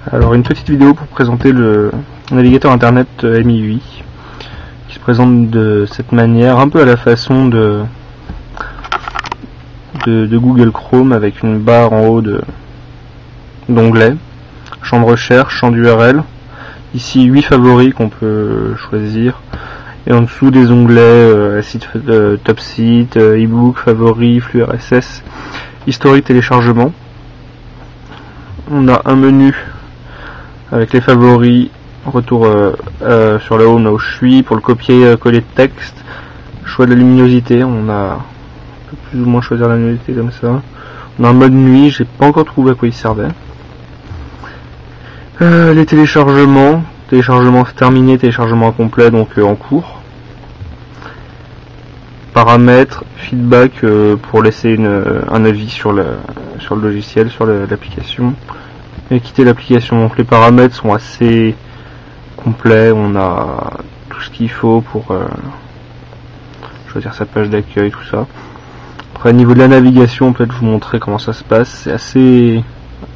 Alors une petite vidéo pour présenter le navigateur internet MIUI qui se présente de cette manière, un peu à la façon de Google Chrome, avec une barre en haut d'onglets, champ de recherche, champ d'URL, ici 8 favoris qu'on peut choisir, et en dessous des onglets top site, ebook, favoris, flux RSS, historique téléchargement. On a un menu avec les favoris, retour sur la home là où je suis, pour le copier-coller de texte, choix de la luminosité, on peut plus ou moins choisir la luminosité comme ça. On a un mode nuit, j'ai pas encore trouvé à quoi il servait. Les téléchargements terminé, téléchargement complet, donc en cours. Paramètres, feedback pour laisser un avis sur le logiciel, sur l'application. Et quitter l'application. Donc les paramètres sont assez complets, on a tout ce qu'il faut pour choisir sa page d'accueil, tout ça. Après, au niveau de la navigation, peut-être vous montrer comment ça se passe. C'est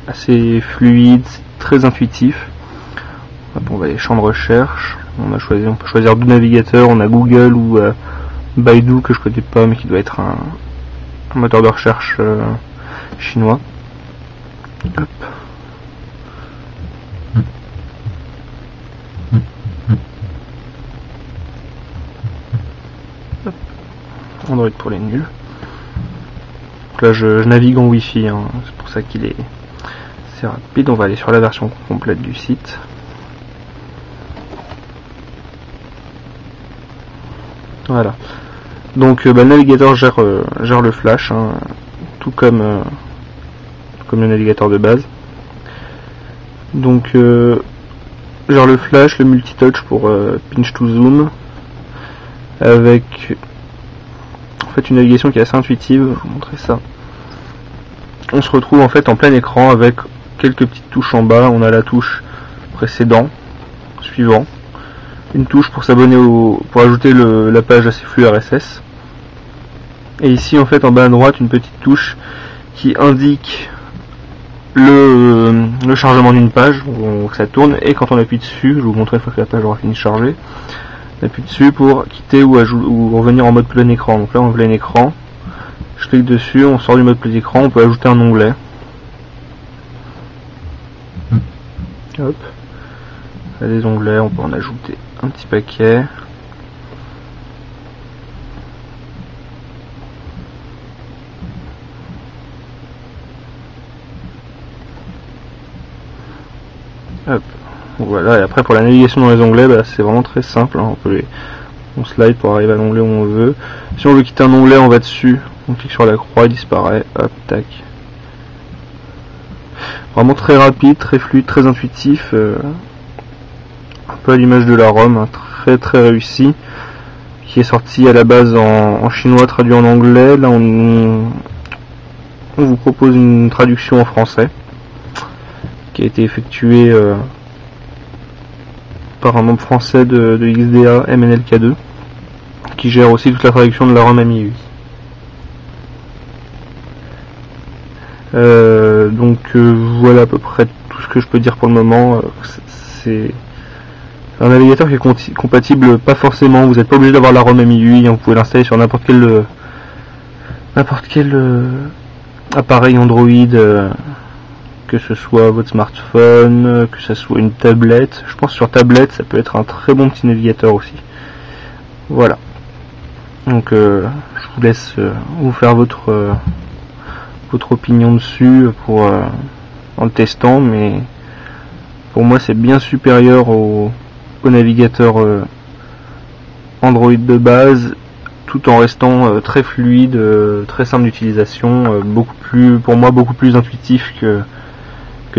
assez fluide, très intuitif. On va aller champs de recherche. On peut choisir deux navigateurs. On a Google ou Baidu, que je connais pas, mais qui doit être un moteur de recherche chinois. Hop. Android pour les nuls. Donc là je navigue en Wi-Fi, hein. C'est pour ça qu'il est assez rapide. On va aller sur la version complète du site. Voilà. Donc le navigateur gère le flash, hein, tout comme le navigateur de base. Donc gère le flash, le multitouch pour pinch to zoom, avec en fait une navigation qui est assez intuitive. Je vais vous montrer ça. On se retrouve en fait en plein écran avec quelques petites touches en bas. On a la touche précédent, suivant, une touche pour s'abonner pour ajouter la page à ses flux RSS, et ici en fait en bas à droite une petite touche qui indique le chargement d'une page, donc ça tourne, et quand on appuie dessus, je vais vous montrer une fois que la page aura fini de charger, on appuie dessus pour quitter ou revenir en mode plein écran. Donc là on est en plein écran, je clique dessus, on sort du mode plein écran, on peut ajouter un onglet. Hop, il y a des onglets, on peut en ajouter un petit paquet. Hop, voilà. Et après pour la navigation dans les onglets, c'est vraiment très simple, hein. On slide pour arriver à l'onglet où on veut. Si on veut quitter un onglet, on va dessus, on clique sur la croix, il disparaît, hop, tac. Vraiment très rapide, très fluide, très intuitif, un peu à l'image de la ROM, hein, très réussi, qui est sorti à la base en chinois, traduit en anglais. Là on vous propose une traduction en français qui a été effectuée par un membre français de XDA, MNLK2, qui gère aussi toute la traduction de la ROM MIUI. Donc voilà à peu près tout ce que je peux dire pour le moment. C'est un navigateur qui est compatible, pas forcément, vous n'êtes pas obligé d'avoir la ROM MIUI, hein, vous pouvez l'installer sur n'importe quel appareil Android, que ce soit votre smartphone, que ce soit une tablette. Je pense que sur tablette ça peut être un très bon petit navigateur aussi. Voilà. Donc je vous laisse vous faire votre opinion dessus en le testant, mais pour moi c'est bien supérieur au navigateur Android de base, tout en restant très fluide, très simple d'utilisation, pour moi beaucoup plus intuitif que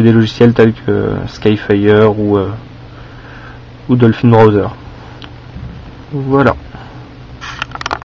des logiciels tels que Skyfire ou Dolphin Browser. Voilà.